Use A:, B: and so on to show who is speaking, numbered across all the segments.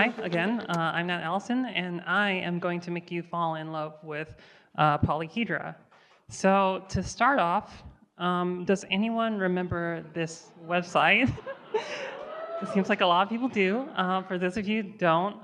A: Hi again, I'm Nat Alison, and I am going to make you fall in love with Polyhedra. So to start off, does anyone remember this website? It seems like a lot of people do. For those of you who don't,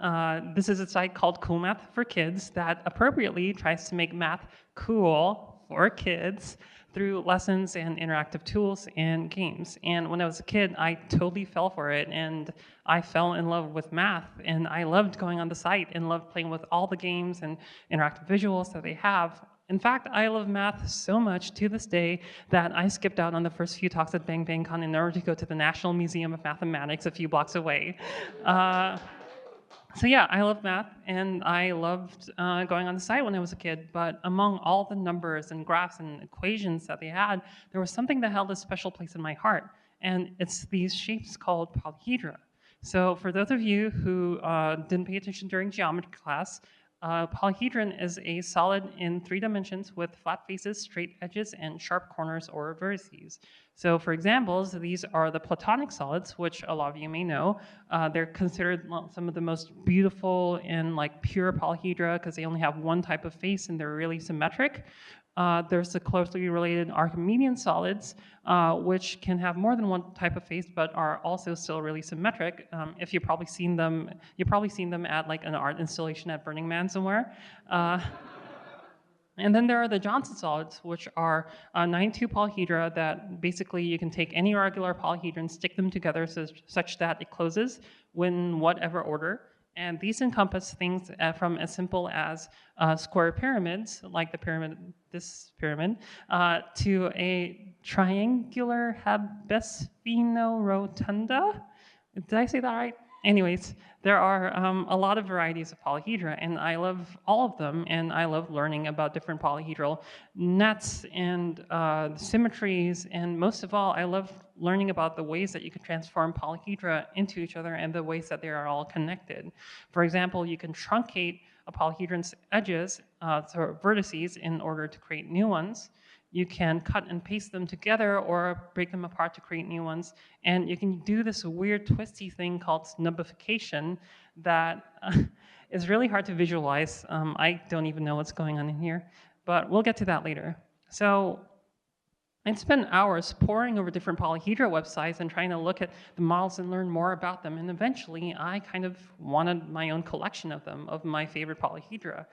A: this is a site called Cool Math for Kids that appropriately tries to make math cool for kids through lessons and interactive tools and games. And when I was a kid, I totally fell for it, and I fell in love with math, and I loved going on the site and loved playing with all the games and interactive visuals that they have. In fact, I love math so much to this day that I skipped out on the first few talks at Bang Bang Con in order to go to the National Museum of Mathematics a few blocks away. So yeah, I love math, and I loved going on the site when I was a kid, but among all the numbers and graphs and equations that they had, there was something that held a special place in my heart, and it's these shapes called polyhedra. So for those of you who didn't pay attention during geometry class, polyhedron is a solid in 3 dimensions with flat faces, straight edges, and sharp corners or vertices. So for examples, these are the platonic solids, which a lot of you may know. They're considered some of the most beautiful and like pure polyhedra because they only have one type of face and they're really symmetric. There's the closely related Archimedean solids, which can have more than one type of face, but are also still really symmetric. If you've probably seen them at like an art installation at Burning Man somewhere. And then there are the Johnson solids, which are 92 polyhedra that basically you can take any regular polyhedron, stick them together such that it closes in whatever order. And these encompass things from as simple as square pyramids, like this pyramid, to a triangular hebesphenorotunda. Did I say that right? Anyways, there are a lot of varieties of polyhedra, and I love all of them, and I love learning about different polyhedral nets and symmetries, and most of all, I love learning about the ways that you can transform polyhedra into each other and the ways that they are all connected. For example, you can truncate a polyhedron's edges, so vertices, in order to create new ones. You can cut and paste them together or break them apart to create new ones. And you can do this weird twisty thing called snubbification that is really hard to visualize. I don't even know what's going on in here, but we'll get to that later. So I'd spend hours poring over different polyhedra websites and trying to look at the models and learn more about them. And eventually, I kind of wanted my own collection of them, of my favorite polyhedra.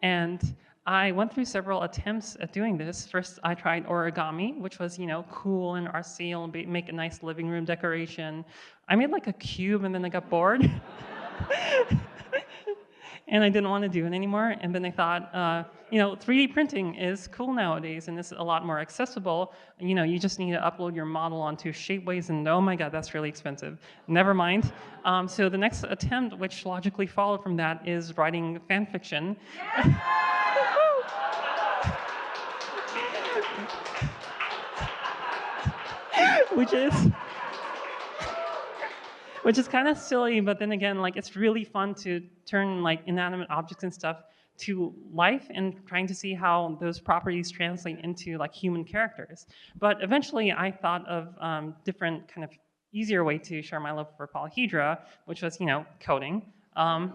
A: And I went through several attempts at doing this. First, I tried origami, which was, cool and artsy and make a nice living room decoration. I made like a cube, and then I got bored. And I didn't want to do it anymore. And then I thought, 3D printing is cool nowadays, and it's a lot more accessible. You just need to upload your model onto Shapeways, and oh my God, that's really expensive. Never mind. So the next attempt, which logically followed from that, is writing fan fiction. which is kind of silly, but then again, like it's really fun to turn like inanimate objects and stuff to life and trying to see how those properties translate into like human characters. But eventually I thought of different kind of easier way to share my love for polyhedra, which was, coding. And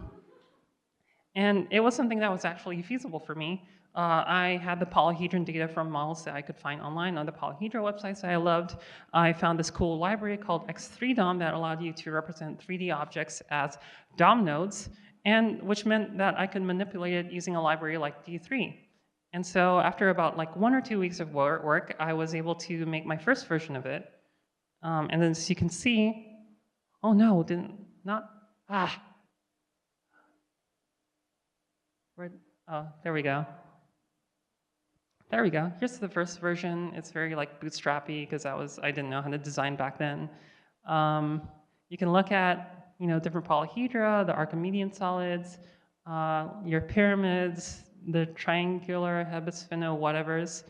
A: it was something that was actually feasible for me. I had the polyhedron data from models that I could find online on the polyhedra websites that I loved. I found this cool library called X3DOM that allowed you to represent 3D objects as DOM nodes, and which meant that I could manipulate it using a library like D3. And so after about like 1 or 2 weeks of work, I was able to make my first version of it. And then as you can see, oh no, there we go. There we go. Here's the first version. It's very like bootstrappy because I didn't know how to design back then. You can look at different polyhedra, the Archimedean solids, your pyramids, the triangular hebespheno whatevers,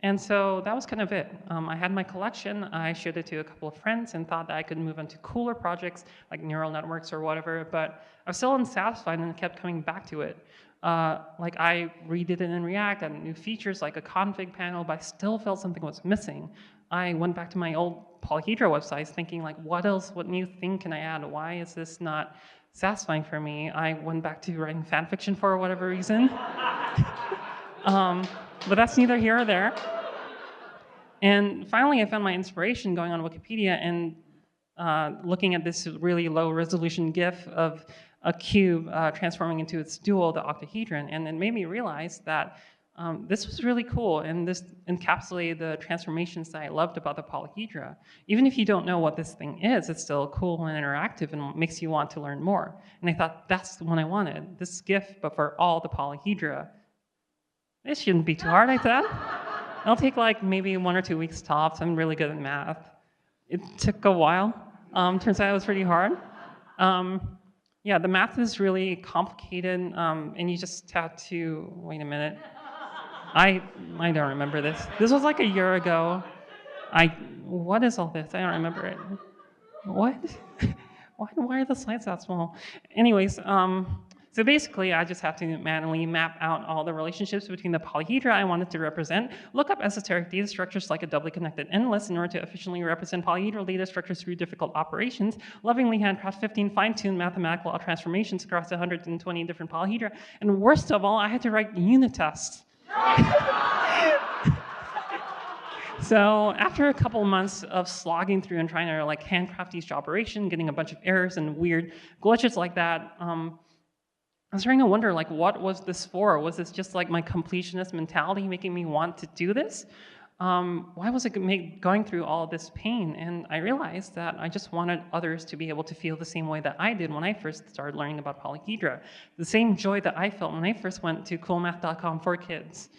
A: and so that was kind of it. I had my collection. I showed it to a couple of friends and thought that I could move on to cooler projects like neural networks or whatever, but I was still unsatisfied and kept coming back to it. Like I redid it in React, added new features like a config panel, but I still felt something was missing. I went back to my old Polyhedra websites thinking like, what new thing can I add? Why is this not satisfying for me? I went back to writing fan fiction for whatever reason. But that's neither here or there. And finally, I found my inspiration going on Wikipedia and looking at this really low resolution GIF of a cube transforming into its dual, the octahedron, and it made me realize that this was really cool, and this encapsulated the transformations that I loved about the polyhedra. Even if you don't know what this thing is, it's still cool and interactive and makes you want to learn more. And I thought, that's the one I wanted, this GIF, but for all the polyhedra. It shouldn't be too hard, I thought. It'll take like maybe 1 or 2 weeks tops. I'm really good at math. It took a while. Turns out it was pretty hard. Yeah, the math is really complicated, and you just have to, wait a minute. I don't remember this. This was like a year ago. What is all this? I don't remember it. What? Why are the slides that small? Anyways, so basically, I just have to manually map out all the relationships between the polyhedra I wanted to represent, look up esoteric data structures like a doubly connected endless in order to efficiently represent polyhedral data structures through difficult operations, lovingly handcraft 15 fine-tuned mathematical transformations across 120 different polyhedra, and worst of all, I had to write unit tests. So after a couple months of slogging through and trying to like handcraft each operation, getting a bunch of errors and weird glitches like that, I was starting to wonder, like, what was this for? Was this just like my completionist mentality making me want to do this? Why was it going through all of this pain? And I realized that I just wanted others to be able to feel the same way that I did when I first started learning about polyhedra. The same joy that I felt when I first went to coolmath.com for kids.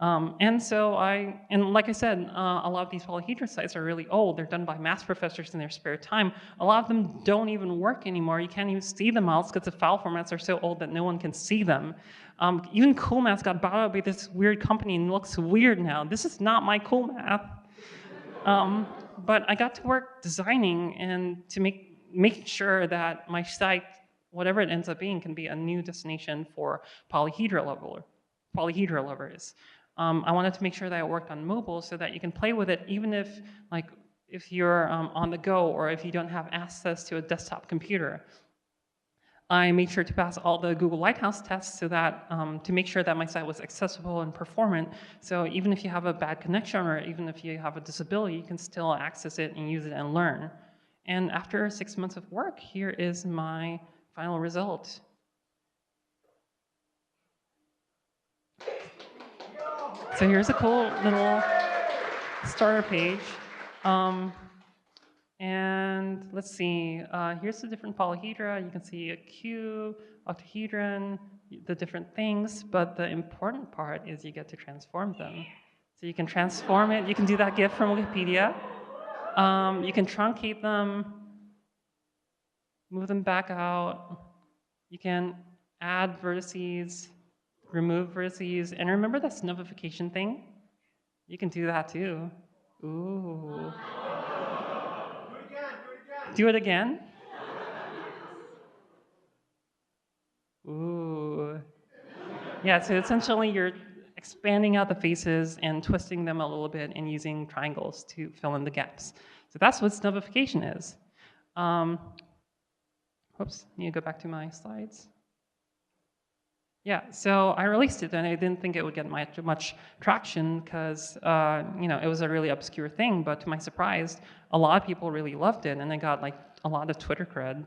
A: And like I said, a lot of these polyhedra sites are really old. They're done by math professors in their spare time. A lot of them don't even work anymore. You can't even see them out because the file formats are so old that no one can see them. Even cool math got bought out by this weird company and looks weird now. This is not my cool math. But I got to work designing and to make sure that my site, whatever it ends up being, can be a new destination for polyhedra lovers. I wanted to make sure that it worked on mobile so that you can play with it even if you're on the go or if you don't have access to a desktop computer. I made sure to pass all the Google Lighthouse tests so that to make sure that my site was accessible and performant. So even if you have a bad connection or even if you have a disability, you can still access it and use it and learn. And after 6 months of work, here is my final result. So here's a cool little starter page. And let's see, here's the different polyhedra. You can see a cube, octahedron, the different things, but the important part is you get to transform them. So you can transform it, you can do that GIF from Wikipedia. You can truncate them, move them back out. You can add vertices, remove vertices, and remember that snubbification thing? You can do that too. Ooh. Do it again. Ooh. Yeah, so essentially you're expanding out the faces and twisting them a little bit and using triangles to fill in the gaps. So that's what snubbification is. Whoops, need to go back to my slides. Yeah, so I released it and I didn't think it would get much traction because it was a really obscure thing, but to my surprise, a lot of people really loved it and I got like a lot of Twitter cred.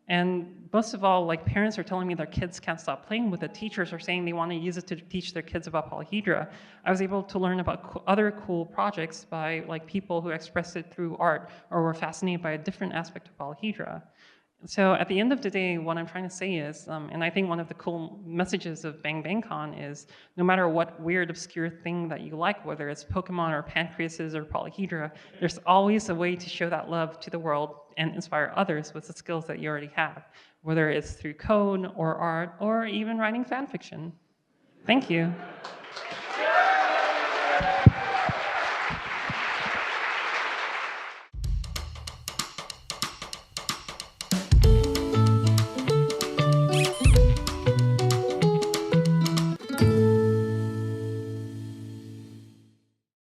A: And most of all, like parents are telling me their kids can't stop playing with it. Teachers are saying they want to use it to teach their kids about polyhedra. I was able to learn about other cool projects by like people who expressed it through art or were fascinated by a different aspect of polyhedra. So at the end of the day, what I'm trying to say is, and I think one of the cool messages of Bang Bang Con is, no matter what weird, obscure thing that you like, whether it's Pokemon or pancreases or polyhedra, there's always a way to show that love to the world and inspire others with the skills that you already have, whether it's through code or art or even writing fan fiction. Thank you.